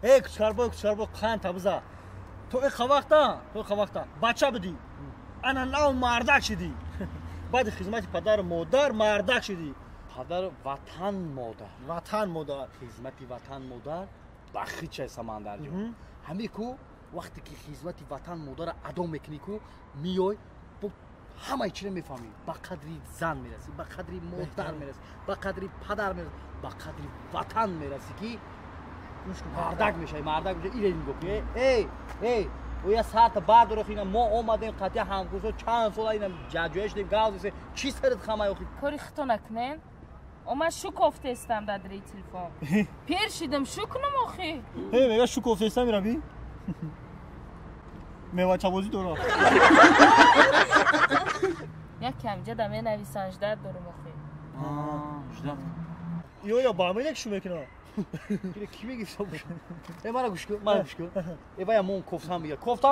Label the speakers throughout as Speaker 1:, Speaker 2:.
Speaker 1: ای کچکار با خان تبزا تو ای خواهد بچه بدی انا ناو مردک شدی بعد خدمت پدر مادر مردک شدی
Speaker 2: پدر وطن مادر خدمت وطن مادر بخی چه سمندر جون همی کو وقتی که خدمت وطن مادر ادا میکنی کو میای با همه چیز میفهمی با قدری زن میرسی با قدری مادر میرسی با قدری پدر میرسی با قدری وطن میرسی که مردک میشه ایرانی گفتی ای و یا ساعت بعد رو خیلی ما اومدیم قطعا همکوسو چند سال اینا جاجوش دیم گاز چی سرت خمای اخی
Speaker 3: کاری خطا نکنین اما شو کوفته استم در تلفن پیرشیدم شو کنم اخی
Speaker 1: میگه شو کوفته استم میرم میوه چابوزی دورا
Speaker 3: یک کم جدا می نویسنج در دارم اخی
Speaker 1: یا با همین یک شو میکنه
Speaker 2: کی میگی صبح منو گوش کن ای وای مون کوفتام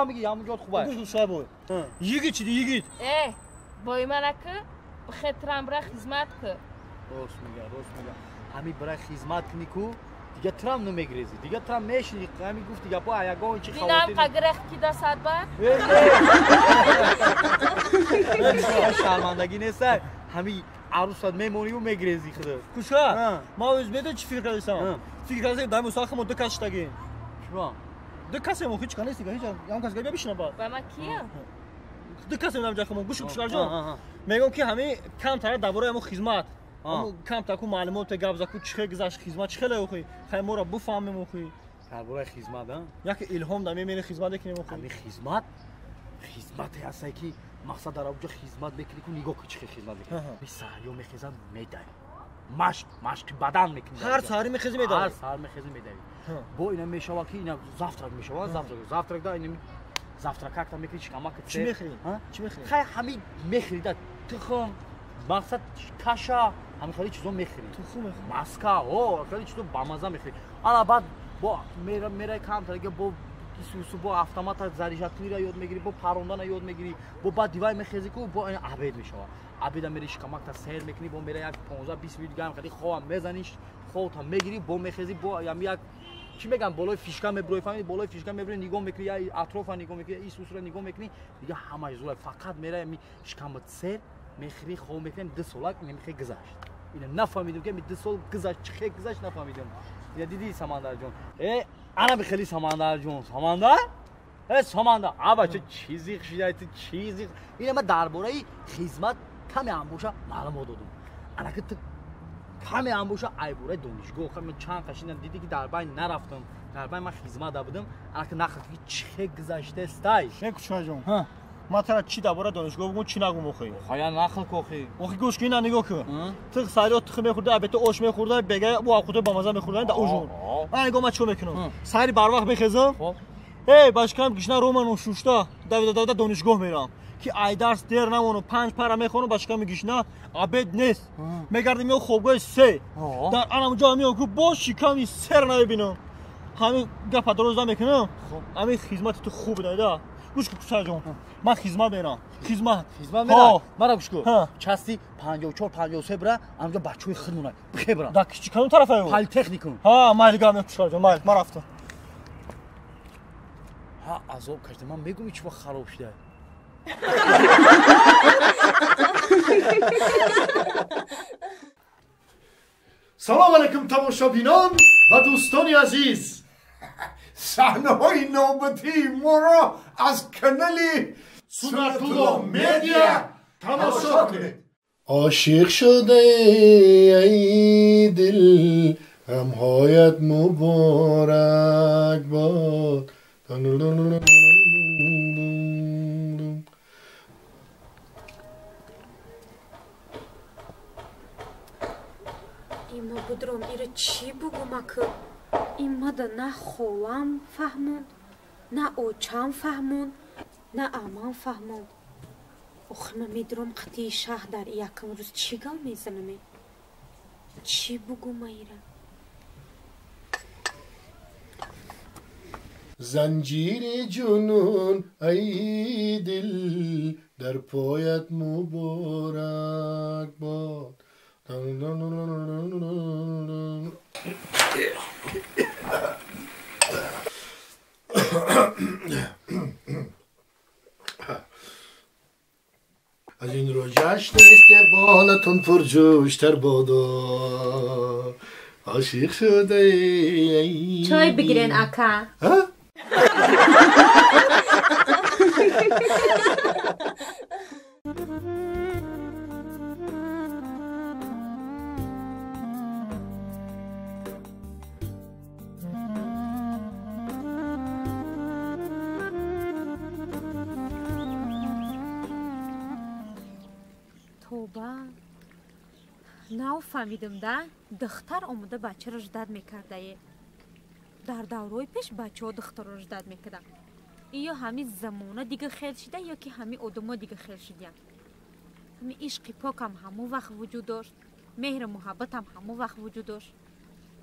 Speaker 2: میگه همونجا خوبه
Speaker 1: گوش صاحب یگی چی یگی
Speaker 3: بای من که بخاطرم برای خدمت که
Speaker 2: راست میگه همین برای خدمت کنی کو دیگه ترام نمیگریزی دیگه ترام میشی همین گفت دیگه با یگان چی
Speaker 3: خواستی دیدم قگرخ کی دست بعد
Speaker 2: شرمندگی نیست همین عروسات میمونی و میگریزی خدا
Speaker 1: کوشا ما از میدون چی فکر کردیم در مساخ ما دو کس تاگیم
Speaker 2: شما
Speaker 1: دو کس ما هیچ کنه هیچ هم کس گبی بشینه بعد
Speaker 3: و ما کیه
Speaker 1: دو کس نمیدونم جاخم گوش جان میگم که همه کم تر درباره ما خدمت کم تا کو معلومات گپ زکو چه گذشت خدمت چه خیلی خوی خیلی ما رو بفهمیم خوی
Speaker 2: درباره خدمت
Speaker 1: یک الهام دمی میره خدمت کنیم خوی
Speaker 2: همین خدمت هستی که مقصد در اونجا خدمت بکنی که نگاه که چه خدمت بکنی می سهریو میخیزم میداری مشک بدن میکنی
Speaker 1: هر سهری میخیزی میداری
Speaker 2: با اینا میشوه که اینا زفترک میشوه زفترک دا اینا زفترکک تا میکنی چکمک
Speaker 1: چی میخری؟
Speaker 2: خیلی همین میخری دا تخم مقصد کاشا همین خیلی چیزا میخری مسکا خیلی چیزا بامزه میخری حالا بعد با میره کم ترگه با با автомат заряжатни ра ёд мегирӣ бо парондана ёд мегирӣ бо баъд дивай мехезӣ ку бо ин абед мешава абеда мери шикамакта сер мекунӣ бо мера як 15-20 минут гам кади ховам мезанӣ ховта мегирӣ бо мехезӣ бо ям як чӣ мегам болои фишка меброи фаҳмидӣ болои фишка меброи нигоҳ мекунӣ я атрофа нигоҳ мекунӣ ин сусра нигоҳ мекунӣ дига ҳамаи зула фақат мера ями шикамат сер мехирӣ хов мекунӣ 2 солак мемихе гузашт ина нафаҳмидим ки 2 сол гузашт чӣ хе гузашт нафаҳмидим я диди самандарҷон انا بخلی سمندر جون سمندر بچه چیزی چیزی این من درباره خدمت کمی هم باشه معلومات دادم انا که کمی هم باشه ایبوره دانشگاه من چند قشنگ دیدی که در بین نرفتم در بین من خدمت دادم انا که نخواهی چه گذشته استای
Speaker 1: نه کوچا جون ما ترا چی درباره دانشگاه بگم چی نگم اخی
Speaker 2: خایا نخل کوخی
Speaker 1: اخی گوش کن نگاه کن تو سریع تخم میخورده البته اوش میخورده بگه بو خودت با مزه میخوردن در اوجون من نگاه ما چو میکنم سری بر وقت بخزم باشکم گشنه رومن و شوشتا دویده دانشگاه میرم که ای درس دیر نمونو 5 پاره میخونم باشکم گشنه عبد نیست میگردم یه خوابگاه 3 در اونجا میام که با شکمی سر نبینم همین گپ درست میکنم همین خدمت تو خوب داده گوش کن کوچا جون من خدمت میرم خدمت
Speaker 2: میرم مرا گوش کن چستی 54 53 برا اونجا بچوی خدمونه بخیر برا
Speaker 1: دا کی کدوم طرفه
Speaker 2: پال تکنیکون
Speaker 1: مالگا میام کوچا جون ما رفتم
Speaker 2: عذاب کردم من میگم هیچ وقت خراب شده
Speaker 4: سلام علیکم تماشابینان و دوستان عزیز صحنه‌های نوبتی ما را از کانال سنت الله مدیا تماشا کنید عاشق شده ای دل همهایت مبارک باد
Speaker 5: ایما بدرم ایره چی بگم اکه ایما ده نه خوام فهمون نه اوچام فهمون نه امان فهمون اخمه میدرم قطعی شهر در یکم روز چی گل میزنمه چی بگم ایره زنجیر جنون ای دل در پایت مبارک باد
Speaker 4: استقبالتون پرجوشتر بادا عاشق شده
Speaker 5: چای بگیرین اکا
Speaker 4: ها؟
Speaker 5: توبه ناو فهمیدم ده دختر اومده بچه رو جداد میکرده در دورای پیش بچه ها دختر رو جداد میکردن یا همین زمانه دیگه خیل شده یا که همین آدم ها دیگه خیل شدن همین عشق پاک هم همون وقت وجود داشت مهر محبت هم همون وقت وجود داشت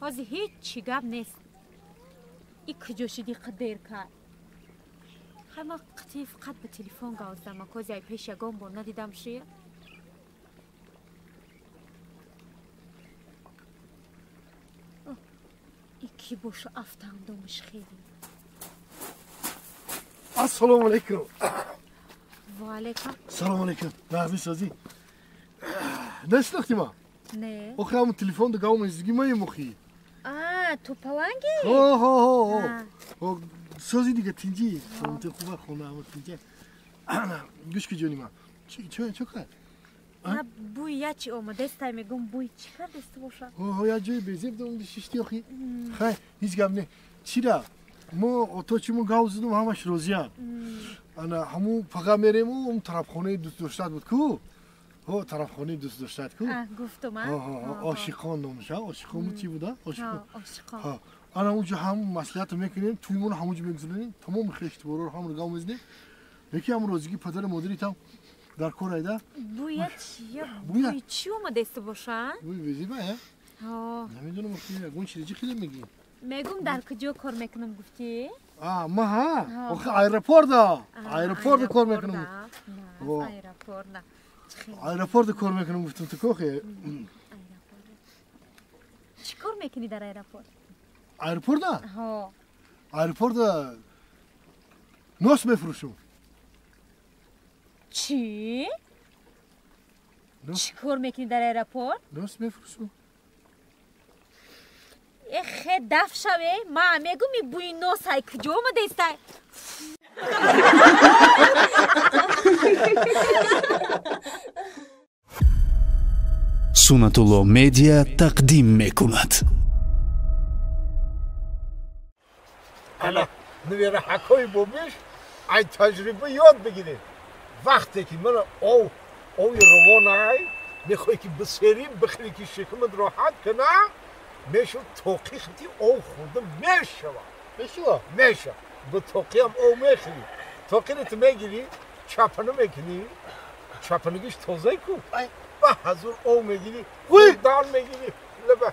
Speaker 5: حاضر هیچ چی گب نیست ای کجا شدی قدر کرد همه قطعی فقط به تلفن گوزدم اکازی ای پیش یگان بار ندیدم شیه کی باشه افتاندمش خیلی
Speaker 4: السلام علیکم
Speaker 5: و علیکم
Speaker 4: سلام علیکم نحوی سازی نشناختی ما
Speaker 5: نه
Speaker 4: آخه همون تلفن ده گاو مزدگی ما یه مخی
Speaker 5: تو پلنگی
Speaker 4: ها سازی دیگه تینجی تو خوبه خونه همه تینجی گوش که جونی ما چه کرد؟
Speaker 5: بوی یا چی اومده است میگم بوی چی کرد است باشه
Speaker 4: یا جای بیزیب دوم ششتی آخی خیلی هیچ گم نه چرا ما تو چی مو گاو زدم همش روزیان انا همو فقط میریم اون طرف خونه دوست داشتاد بود کو ها طرف خونه دوست داشتاد کو
Speaker 5: گفتم
Speaker 4: عاشقان نمیشه عاشقان چی بوده
Speaker 5: عاشقان
Speaker 4: ها انا اونجا هم مصلحت میکنیم تویمون همونجا میگذاریم تمام خشت برور همون گاو میزنیم یکی هم روزگی پدر مادری تام در کار ایده
Speaker 5: بوی چی اومده است باشه
Speaker 4: بوی بیزیبه ها نمیدونم اخی اون چیزی خیلی میگی
Speaker 5: میگم در کجا کار میکنم گفتی
Speaker 4: ما ها آخه ایرپورت کار میکنم ایرپورت کار میکنم گفتم تو کوخه
Speaker 5: چی کار میکنی در ایرپورت
Speaker 4: ایرپورت ایرپورت نوس میفروشم
Speaker 5: چی کار میکنی در ایرپورت
Speaker 4: نوس میفروشم
Speaker 5: خیلی دف شوه ما میگم می بوی نوس های کجا اومده است
Speaker 6: سنت‌الله مدیا تقدیم میکند.
Speaker 4: حالا نویر حکای بومیش ای تجربه یاد بگیرید وقتی که من او روان های میخوای که بسیریم بخیری که شکمت راحت کنه میشه توقی خیلی او خوردم میشه به توقی هم او میخوری توقی رو تو میگیری چپنه میکنی چپنگیش توزه کن و حضور او میگیری دان میگیری لبه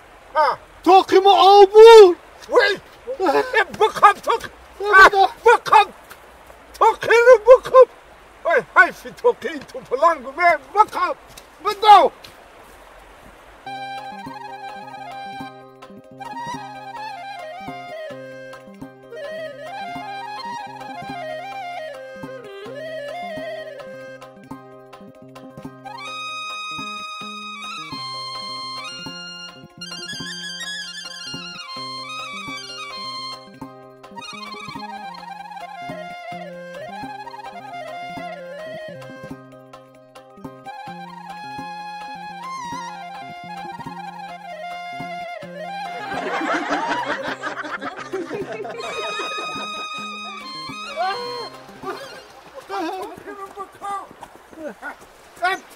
Speaker 4: توقی ما او بود بکن توقی توقی رو بکن حیفی توقی تو پلنگو بکن بدو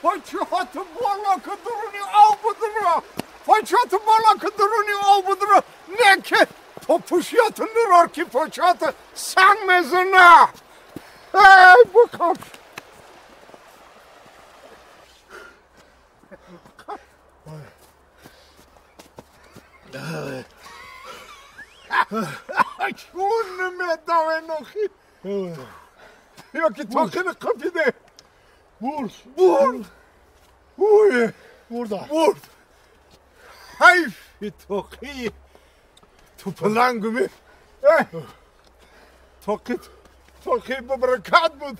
Speaker 4: پاچهات بالا که درونی آب بدره پاچهات بالا که درونی آب بدره نه که پاپوشیات نرار که پاچهات سنگ میزنه بکن چون نمیداوه نخی یا که تاقین قبیده برد حیفی توقی تو پلنگو می توقی ببرکت بود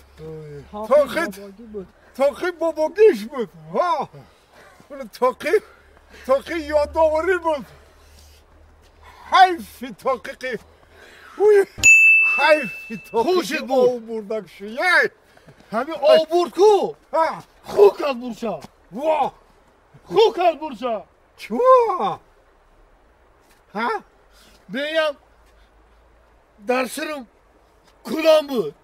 Speaker 4: تاقی باباگیش بود ها تاقی یادآوری بود حیفی تاقی حیفی تاقی
Speaker 7: خوشت بود.
Speaker 4: او بردک شیه
Speaker 7: همین آورد کو خوک از برشا
Speaker 4: واه
Speaker 7: خوک از برشا
Speaker 4: چوا ها
Speaker 7: بیم درسرم کدام بود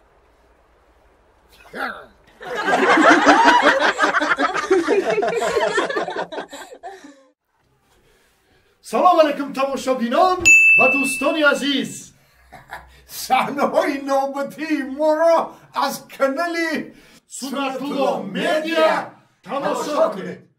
Speaker 7: سلام علیکم تماشابینان و دوستان عزیز
Speaker 4: صحنه‌های نوبتی ما را از کانال
Speaker 7: سونارتودا مدیا تماشا کنید